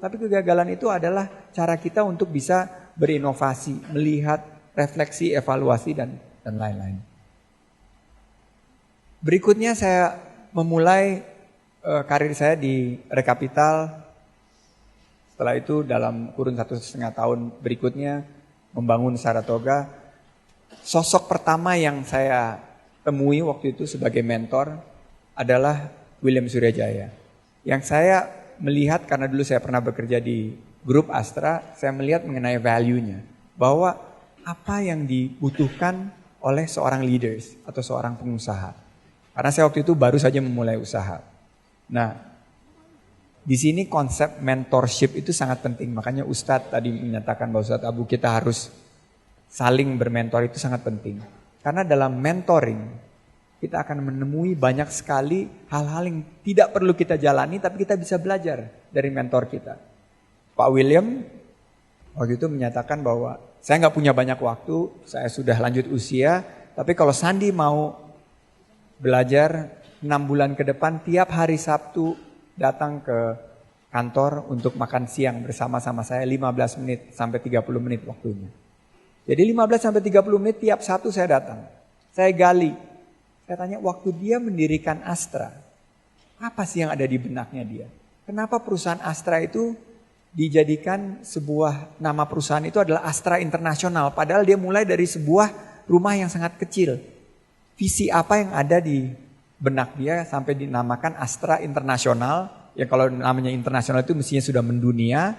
Tapi kegagalan itu adalah cara kita untuk bisa berinovasi, melihat, refleksi, evaluasi, dan lain-lain. Berikutnya saya memulai karir saya di Rekapital. Setelah itu dalam kurun 1,5 tahun berikutnya membangun Saratoga. Sosok pertama yang saya temui waktu itu sebagai mentor adalah William Suryajaya. Yang saya melihat, karena dulu saya pernah bekerja di grup Astra, saya melihat mengenai value-nya. Bahwa apa yang dibutuhkan oleh seorang leaders atau seorang pengusaha. Karena saya waktu itu baru saja memulai usaha. Nah, di sini konsep mentorship itu sangat penting. Makanya Ustadz tadi menyatakan bahwa Ustadz Abu kita harus saling bermentor, itu sangat penting. Karena dalam mentoring kita akan menemui banyak sekali hal-hal yang tidak perlu kita jalani, tapi kita bisa belajar dari mentor kita. Pak William waktu itu menyatakan bahwa saya nggak punya banyak waktu, saya sudah lanjut usia, tapi kalau Sandi mau belajar 6 bulan ke depan, tiap hari Sabtu datang ke kantor untuk makan siang bersama-sama saya 15 menit sampai 30 menit waktunya. Jadi 15 sampai 30 menit tiap Sabtu saya datang. Saya gali. Saya tanya, waktu dia mendirikan Astra, apa sih yang ada di benaknya dia? Kenapa perusahaan Astra itu dijadikan sebuah, nama perusahaan itu adalah Astra Internasional, padahal dia mulai dari sebuah rumah yang sangat kecil. Visi apa yang ada di benak dia sampai dinamakan Astra Internasional, ya kalau namanya internasional itu mestinya sudah mendunia,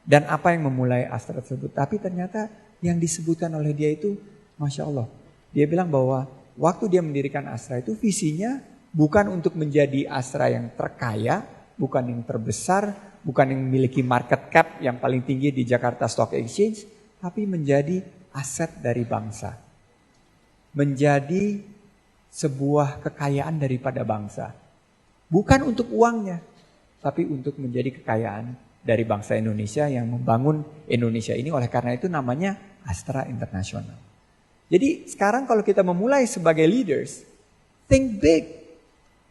dan apa yang memulai Astra tersebut. Tapi ternyata yang disebutkan oleh dia itu, Masya Allah, dia bilang bahwa waktu dia mendirikan Astra itu visinya bukan untuk menjadi Astra yang terkaya, bukan yang terbesar, bukan yang memiliki market cap yang paling tinggi di Jakarta Stock Exchange, tapi menjadi aset dari bangsa. Menjadi sebuah kekayaan daripada bangsa. Bukan untuk uangnya, tapi untuk menjadi kekayaan dari bangsa Indonesia yang membangun Indonesia ini. Oleh karena itu namanya Astra Internasional. Jadi sekarang kalau kita memulai sebagai leaders, think big.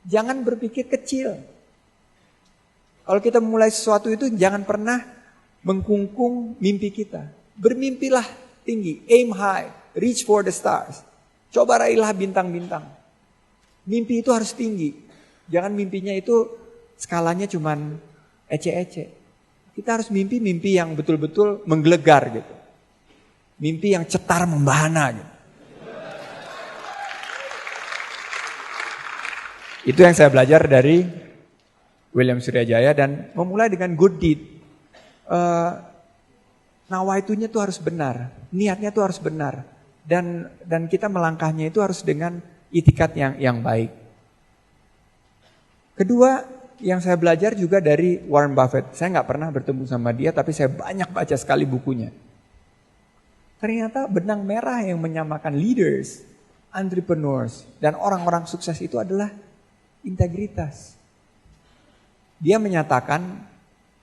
Jangan berpikir kecil. Kalau kita memulai sesuatu itu jangan pernah mengkungkung mimpi kita. Bermimpilah tinggi, aim high, reach for the stars. Coba raihlah bintang-bintang. Mimpi itu harus tinggi. Jangan mimpinya itu skalanya cuman ece-ece. Kita harus mimpi-mimpi yang betul-betul menggelegar gitu. Mimpi yang cetar membahana gitu. Itu yang saya belajar dari William Suryajaya dan memulai dengan good deed. Nawaitunya tuh harus benar, niatnya tuh harus benar. Dan kita melangkahnya itu harus dengan itikat yang baik. Kedua, yang saya belajar juga dari Warren Buffett. Saya nggak pernah bertemu sama dia, tapi saya banyak baca sekali bukunya. Ternyata benang merah yang menyamakan leaders, entrepreneurs, dan orang-orang sukses itu adalah integritas. Dia menyatakan,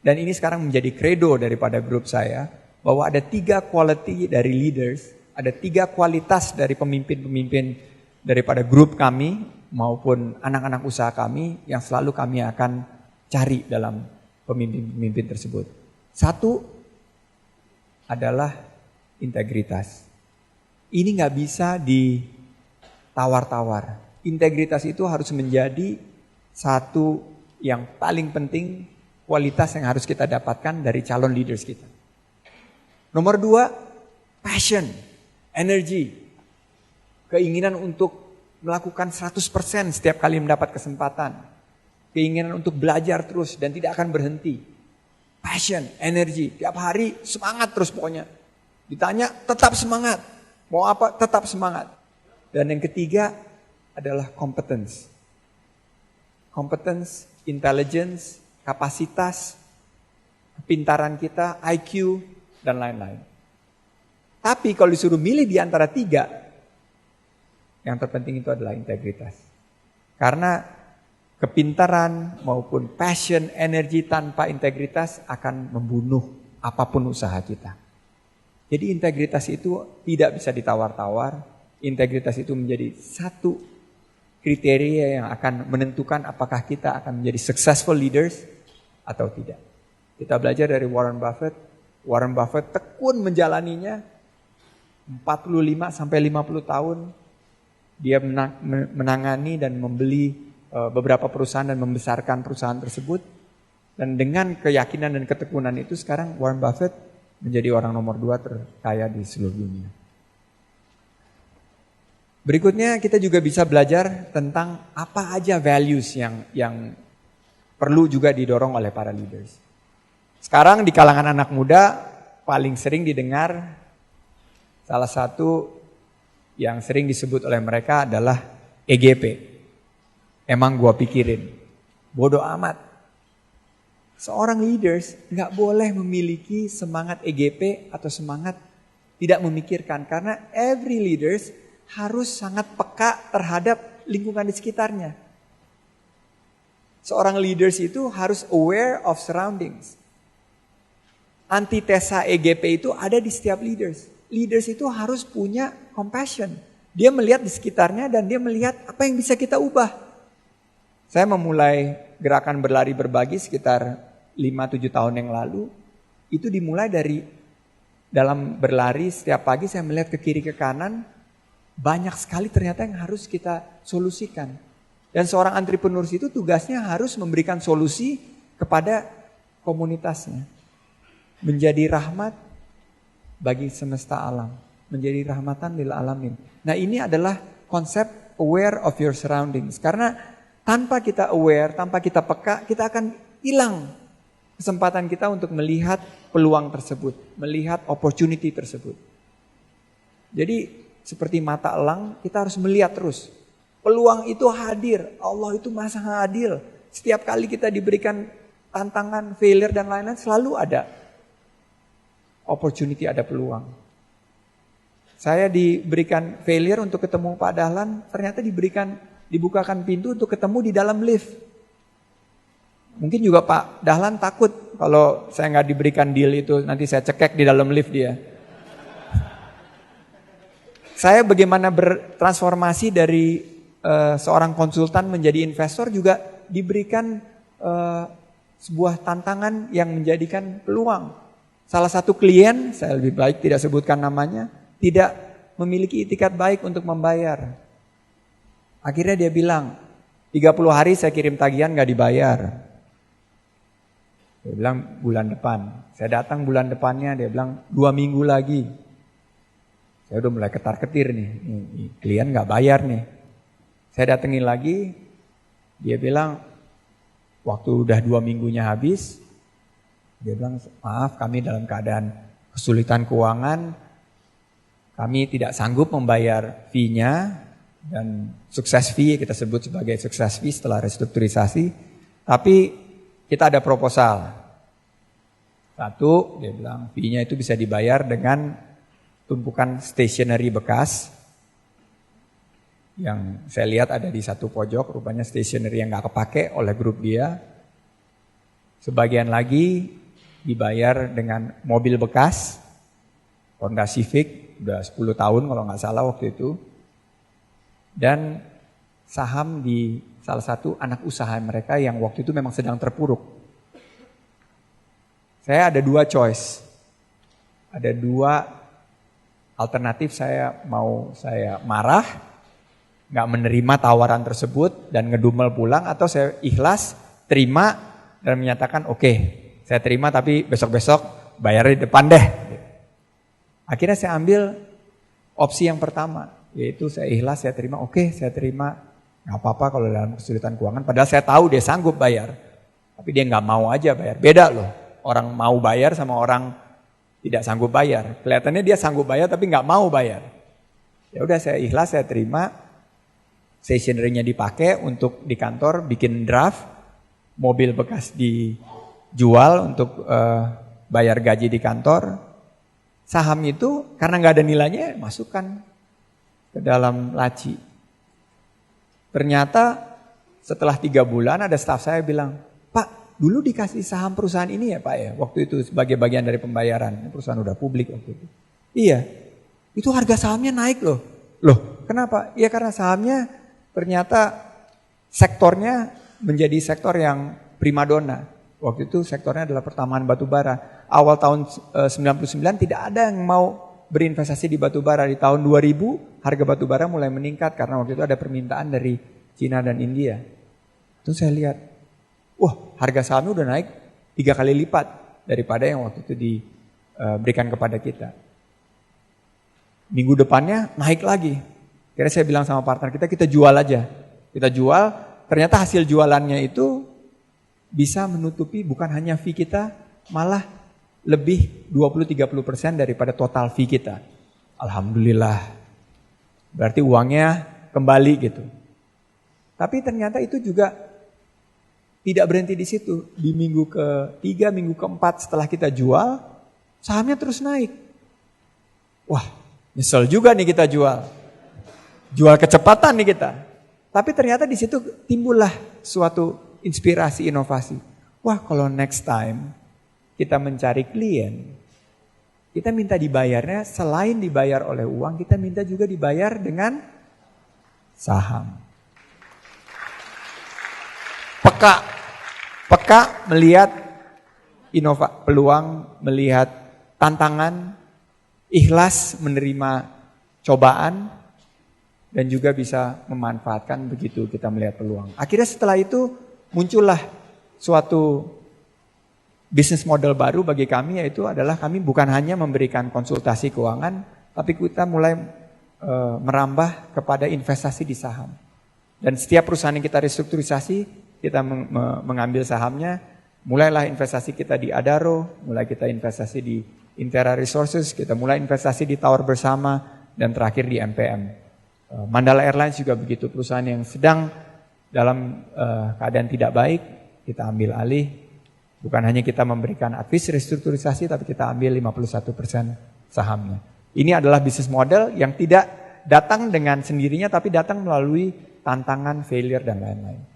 dan ini sekarang menjadi credo daripada grup saya, bahwa ada 3 quality dari leaders, ada 3 kualitas dari pemimpin-pemimpin daripada grup kami, maupun anak-anak usaha kami, yang selalu kami akan cari dalam pemimpin-pemimpin tersebut. 1 adalah integritas. Ini gak bisa ditawar-tawar. Integritas itu harus menjadi satu yang paling penting, kualitas yang harus kita dapatkan dari calon leaders kita. Nomor 2, passion, energy. Keinginan untuk melakukan 100% setiap kali mendapat kesempatan. Keinginan untuk belajar terus dan tidak akan berhenti. Passion, energy, tiap hari semangat terus pokoknya. Ditanya tetap semangat, mau apa tetap semangat. Dan yang ketiga adalah competence. Competence, intelligence, kapasitas, kepintaran kita, IQ, dan lain-lain. Tapi kalau disuruh milih di antara 3, yang terpenting itu adalah integritas. Karena kepintaran maupun passion, energi tanpa integritas akan membunuh apapun usaha kita. Jadi integritas itu tidak bisa ditawar-tawar. Integritas itu menjadi satu kriteria yang akan menentukan apakah kita akan menjadi successful leaders atau tidak. Kita belajar dari Warren Buffett. Warren Buffett tekun menjalaninya 45 sampai 50 tahun. Dia menangani dan membeli beberapa perusahaan dan membesarkan perusahaan tersebut. Dan dengan keyakinan dan ketekunan itu sekarang Warren Buffett menjadi orang nomor 2 terkaya di seluruh dunia. Berikutnya kita juga bisa belajar tentang apa aja values yang perlu juga didorong oleh para leaders. Sekarang di kalangan anak muda paling sering didengar salah satu yang sering disebut oleh mereka adalah EGP. Emang gua pikirin, bodoh amat. Seorang leaders gak boleh memiliki semangat EGP atau semangat tidak memikirkan. Karena every leaders harus sangat peka terhadap lingkungan di sekitarnya. Seorang leaders itu harus aware of surroundings. Antitesa EGP itu ada di setiap leaders. Leaders itu harus punya compassion. Dia melihat di sekitarnya dan dia melihat apa yang bisa kita ubah. Saya memulai gerakan berlari berbagi sekitar 5-7 tahun yang lalu. Itu dimulai dari dalam berlari setiap pagi saya melihat ke kiri ke kanan. Banyak sekali ternyata yang harus kita solusikan. Dan seorang entrepreneur itu tugasnya harus memberikan solusi kepada komunitasnya. Menjadi rahmat bagi semesta alam. Menjadi rahmatan lil alamin. Nah ini adalah konsep aware of your surroundings. Karena tanpa kita aware, tanpa kita peka, kita akan hilang kesempatan kita untuk melihat peluang tersebut. Melihat opportunity tersebut. Jadi seperti mata elang, kita harus melihat terus. Peluang itu hadir. Allah itu maha adil. Setiap kali kita diberikan tantangan, failure dan lain-lain selalu ada opportunity, ada peluang. Saya diberikan failure untuk ketemu Pak Dahlan, ternyata dibukakan pintu untuk ketemu di dalam lift. Mungkin juga Pak Dahlan takut kalau saya nggak diberikan deal itu, nanti saya cekek di dalam lift dia. Saya bagaimana bertransformasi dari seorang konsultan menjadi investor juga diberikan sebuah tantangan yang menjadikan peluang. Salah satu klien, saya lebih baik tidak sebutkan namanya, tidak memiliki itikat baik untuk membayar. Akhirnya dia bilang, 30 hari saya kirim tagihan gak dibayar. Dia bilang bulan depan. Saya datang bulan depannya, dia bilang 2 minggu lagi. Saya udah mulai ketar-ketir nih, klien gak bayar nih. Saya datengin lagi, dia bilang waktu udah 2 minggunya habis, dia bilang maaf kami dalam keadaan kesulitan keuangan, kami tidak sanggup membayar fee-nya dan sukses fee kita sebut sebagai sukses fee setelah restrukturisasi, tapi kita ada proposal. Satu, dia bilang fee-nya itu bisa dibayar dengan tumpukan stationery bekas yang saya lihat ada di satu pojok, rupanya stationery yang gak kepake oleh grup dia. Sebagian lagi dibayar dengan mobil bekas, Honda Civic, udah 10 tahun kalau gak salah waktu itu. Dan saham di salah satu anak usaha mereka yang waktu itu memang sedang terpuruk. Saya ada 2 choice. Ada 2 alternatif, saya marah, gak menerima tawaran tersebut dan ngedumel pulang, atau saya ikhlas, terima dan menyatakan oke, saya terima tapi besok-besok bayar di depan deh. Akhirnya saya ambil opsi yang pertama, yaitu saya ikhlas, saya terima, oke saya terima, gak apa-apa kalau dalam kesulitan keuangan. Padahal saya tahu dia sanggup bayar, tapi dia gak mau aja bayar. Beda loh, orang mau bayar sama orang tidak sanggup bayar. Kelihatannya dia sanggup bayar tapi gak mau bayar. Ya udah saya ikhlas, saya terima. Stationery-nya dipakai untuk di kantor, bikin draft, mobil bekas dijual untuk bayar gaji di kantor. Saham itu karena gak ada nilainya, masukkan ke dalam laci. Ternyata setelah 3 bulan ada staf saya bilang, Pak, dulu dikasih saham perusahaan ini ya Pak ya, waktu itu sebagai bagian dari pembayaran. Perusahaan udah publik waktu itu. Iya, itu harga sahamnya naik loh. Loh, kenapa? Ya karena sahamnya ternyata sektornya menjadi sektor yang primadona. Waktu itu sektornya adalah pertambangan batu bara. Awal tahun 99 tidak ada yang mau berinvestasi di batu bara. Di tahun 2000 harga batu bara mulai meningkat karena waktu itu ada permintaan dari Cina dan India. Itu saya lihat, wah harga sahamnya udah naik 3 kali lipat daripada yang waktu itu diberikan kepada kita. Minggu depannya naik lagi. Akhirnya saya bilang sama partner kita jual aja. Kita jual, ternyata hasil jualannya itu bisa menutupi bukan hanya fee kita, malah lebih 20-30% daripada total fee kita. Alhamdulillah. Berarti uangnya kembali gitu. Tapi ternyata itu juga tidak berhenti di situ. Di minggu ke-3, minggu ke-4 setelah kita jual, sahamnya terus naik. Wah, nyesel juga nih kita jual. Jual kecepatan nih kita. Tapi ternyata di situ timbullah suatu inspirasi, inovasi. Wah, kalau next time kita mencari klien, kita minta dibayarnya selain dibayar oleh uang, kita minta juga dibayar dengan saham. Peka melihat peluang, melihat tantangan, ikhlas menerima cobaan, dan juga bisa memanfaatkan begitu kita melihat peluang. Akhirnya setelah itu muncullah suatu bisnis model baru bagi kami, yaitu adalah kami bukan hanya memberikan konsultasi keuangan, tapi kita mulai merambah kepada investasi di saham. Dan setiap perusahaan yang kita restrukturisasi, kita mengambil sahamnya, mulailah investasi kita di Adaro, mulai kita investasi di Intera Resources, kita mulai investasi di Tower Bersama, dan terakhir di MPM. Mandala Airlines juga begitu, perusahaan yang sedang dalam keadaan tidak baik, kita ambil alih. Bukan hanya kita memberikan advis restrukturisasi, tapi kita ambil 51% sahamnya. Ini adalah bisnis model yang tidak datang dengan sendirinya, tapi datang melalui tantangan, failure, dan lain-lain.